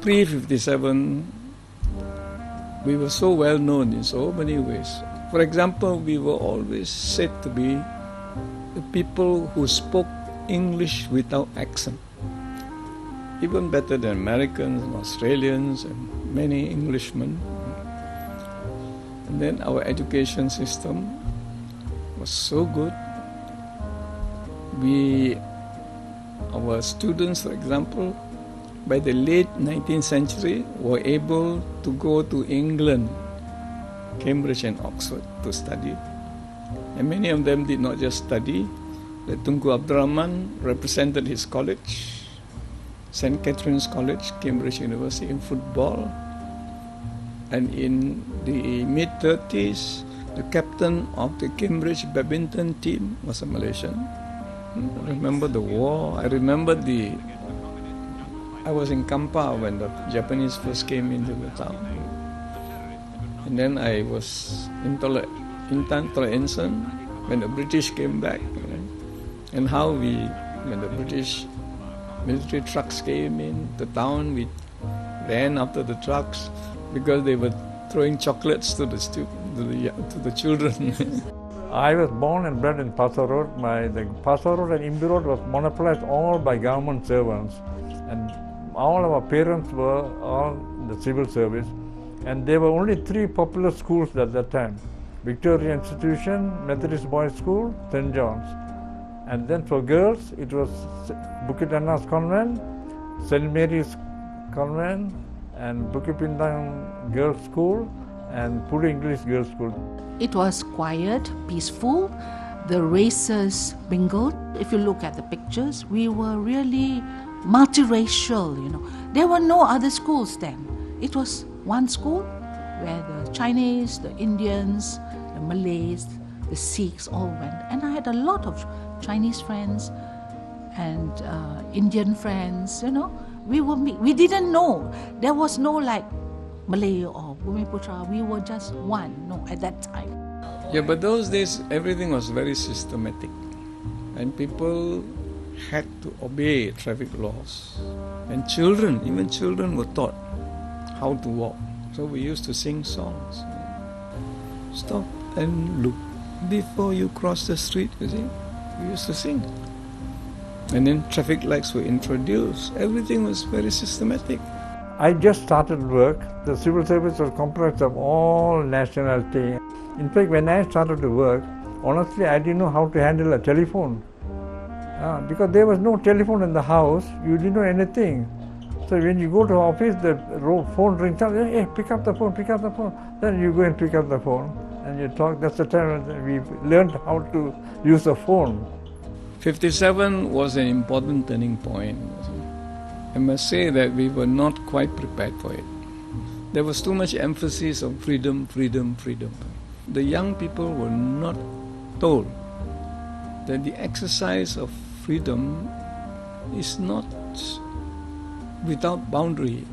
pre-57, we were so well known in so many ways. For example, we were always said to be the people who spoke English without accent. Even better than Americans and Australians and many Englishmen. And then our education system was so good. Our students, for example, by the late 19th century, were able to go to England, Cambridge and Oxford to study. And many of them did not just study. The Tunku Abdul Rahman represented his college, St. Catherine's College, Cambridge University, in football. And in the mid-30s, the captain of the Cambridge badminton team was a Malaysian. I remember the war. I was in Kampar when the Japanese first came into the town. And then I was in Tolak when the British came back. And how when the British military trucks came in the town, we ran after the trucks because they were throwing chocolates to the children. I was born and bred in Pasar Road. The Pasar Road and Imbi Road was monopolized all by government servants, and all our parents were all the civil service. And there were only 3 popular schools at that time: Victoria Institution, Methodist Boys School, St. John's. And then for girls, it was Bukit Anas Convent, St. Mary's Convent, and Bukit Pindang Girls School, and Puri English Girls School. It was quiet, peaceful. The races mingled. If you look at the pictures, we were really multiracial, There were no other schools then. It was one school where the Chinese, the Indians, the Malays, the Sikhs all went. And I had a lot of Chinese friends and Indian friends, We didn't know. There was no like Malay or Bumiputra. We were just one, at that time. Yeah, but those days everything was very systematic. And people had to obey traffic laws. And even children were taught how to walk. So we used to sing songs. Stop and look before you cross the street, you see. We used to sing. And then traffic lights were introduced. Everything was very systematic. I just started work. The civil service was comprised of all nationality. In fact, when I started to work, honestly, I didn't know how to handle a telephone. Because there was no telephone in the house, you didn't know anything. So when you go to office, the phone rings out, hey, pick up the phone. Then you go and pick up the phone and you talk. That's the time we learned how to use the phone. 57 was an important turning point. I must say that we were not quite prepared for it. There was too much emphasis on freedom. The young people were not told that the exercise of freedom is not without boundary.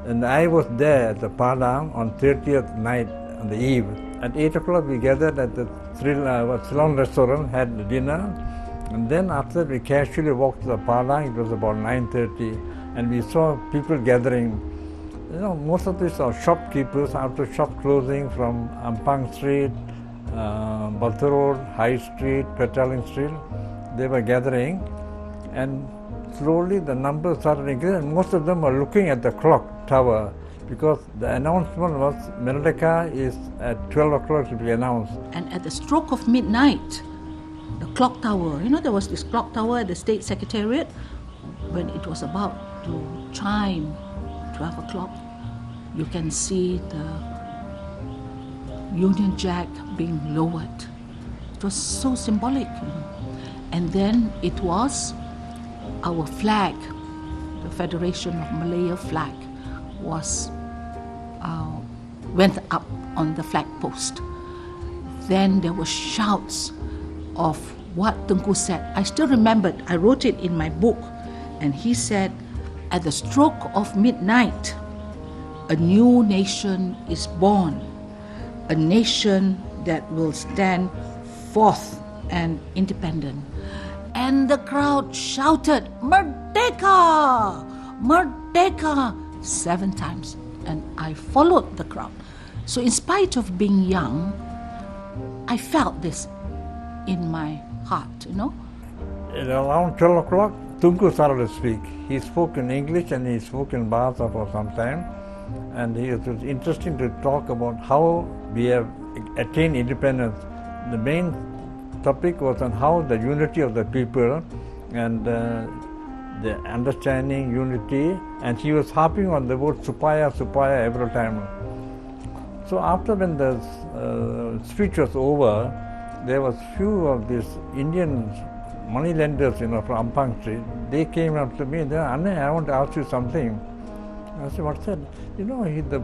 And I was there at the Padang on 30th night on the eve. At 8 o'clock we gathered at the Ceylon restaurant, had dinner. And then after we casually walked to the Padang, it was about 9:30, and we saw people gathering. Most of these are shopkeepers after shop closing from Ampang Street, Balta Road, High Street, Petaling Street. They were gathering, and slowly the numbers started increasing, and most of them were looking at the clock tower because the announcement was Merdeka is at 12 o'clock to be announced. And at the stroke of midnight, the clock tower, there was this clock tower at the State Secretariat. When it was about to chime 12 o'clock, you can see the Union Jack being lowered. It was so symbolic. And then it was our flag, the Federation of Malaya flag, went up on the flag post. Then there were shouts of what Tunku said. I still remembered, I wrote it in my book, and he said, at the stroke of midnight, a new nation is born, a nation that will stand forth and independent. And the crowd shouted, Merdeka! Merdeka! 7 times, and I followed the crowd. So in spite of being young, I felt this in my heart, At around 12 o'clock, Tunku started to speak. He spoke in English and he spoke in Bahasa for some time. And it was interesting to talk about how we have attained independence. The main topic was on how the unity of the people and the understanding, unity, and he was harping on the word supaya, supaya every time. So after when the speech was over, there was few of these Indian money lenders, from Ampang Street. They came up to me and said, "Anne, I want to ask you something." I said, "What's that?" The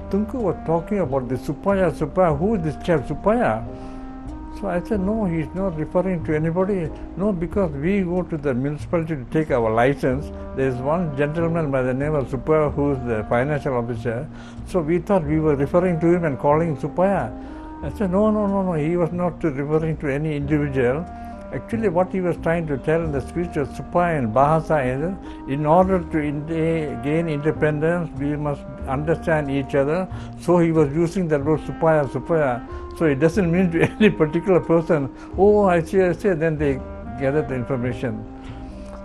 Tunku was talking about the supaya, supaya. Who is this chap, supaya? So I said, "No, he's not referring to anybody." "No, because we go to the municipality to take our license. There is one gentleman by the name of Supaya who is the financial officer. So we thought we were referring to him and calling him Supaya." I said, No. He was not referring to any individual. Actually, what he was trying to tell in the speech was Supaya and Bahasa. In order to gain independence, we must understand each other. So he was using the word Supaya, Supaya. So it doesn't mean to any particular person. "Oh, I see. Then they gathered the information.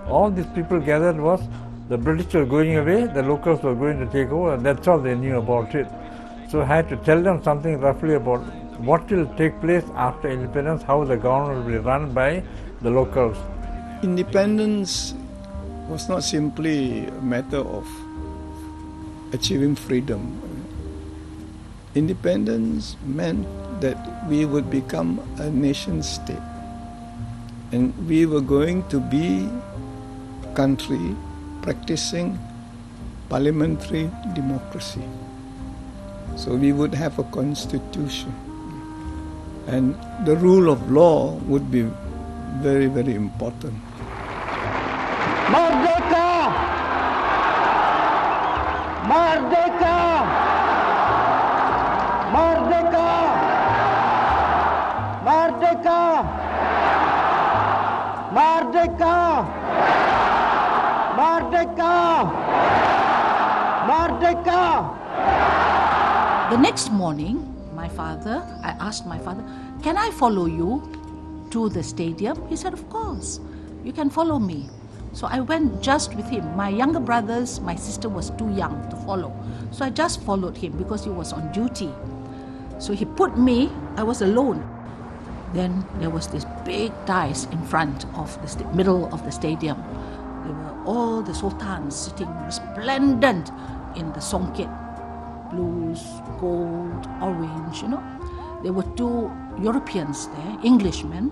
All these people gathered was the British were going away, the locals were going to take over, and that's all they knew about it. So I had to tell them something roughly about what will take place after independence, how the government will be run by the locals. Independence was not simply a matter of achieving freedom. Independence meant that we would become a nation state, and we were going to be a country practicing parliamentary democracy. So we would have a constitution, and the rule of law would be very, very important. Merdeka! Merdeka! Merdeka! Merdeka! Merdeka! Merdeka! Merdeka! The next morning, I asked my father, "Can I follow you to the stadium?" He said, "Of course, you can follow me." So I went just with him. My younger brothers, my sister was too young to follow. So I just followed him because he was on duty. So he put me, I was alone. Then there was this big dais in front of the middle of the stadium. There were all the sultans sitting resplendent in the songket, blues, gold, orange, There were 2 Europeans there, Englishmen.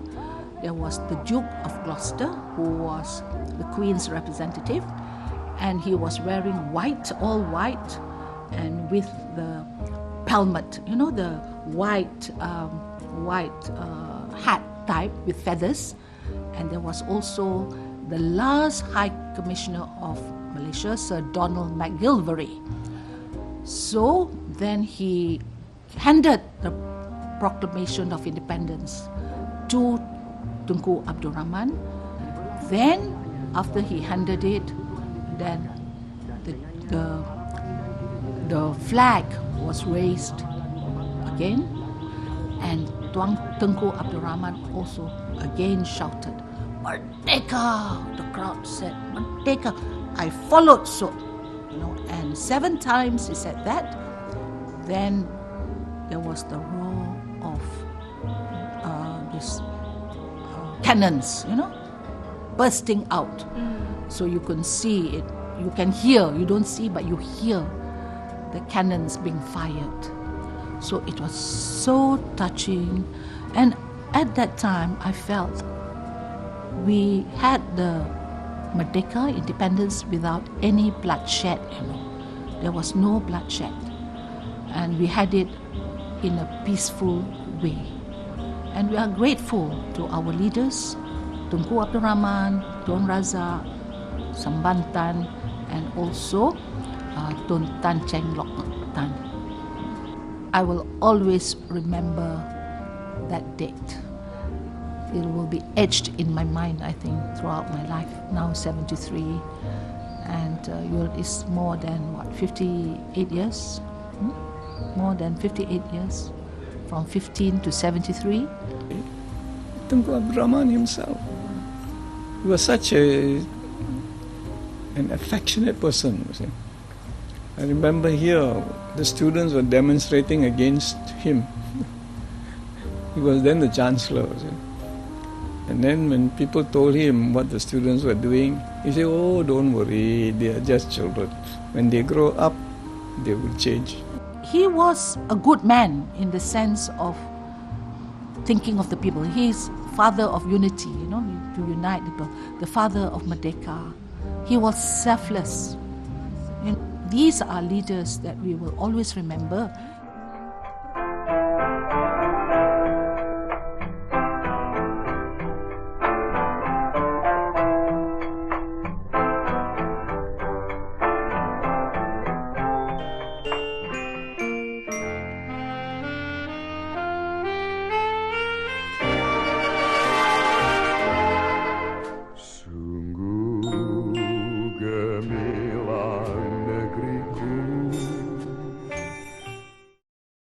There was the Duke of Gloucester, who was the Queen's representative, and he was wearing white, all white, and with the pelmet, the white hat type with feathers. And there was also the last High Commissioner of Malaysia, Sir Donald McGilvray. So then he handed the Proclamation of Independence to Tunku Abdul Rahman. Then, after he handed it, then the flag was raised again, and Tunku Abdul Rahman also again shouted, "Merdeka!" The crowd said, "Merdeka!" I followed and 7 times he said that. Then there was the roar of this cannons, bursting out. So you can see it, you can hear, you don't see, but you hear the cannons being fired. So it was so touching. And at that time, I felt we had the Merdeka, independence, without any bloodshed. There was no bloodshed, and we had it in a peaceful way. And we are grateful to our leaders, Tunku Abdul Rahman, Tun Razak, Sambantan, and also Tun Tan Cheng Lok Tan. I will always remember that date. It will be etched in my mind, I think, throughout my life, now 73. and it's more than 58 years? More than 58 years, from 15 to 73. Tunku Abdul Rahman himself, he was such an affectionate person. You see. I remember here the students were demonstrating against him. He was then the chancellor. You see. And then when people told him what the students were doing, he said, "Oh, don't worry, they are just children. When they grow up, they will change." He was a good man in the sense of thinking of the people. He's father of unity, to unite people. The father of Merdeka. He was selfless. These are leaders that we will always remember.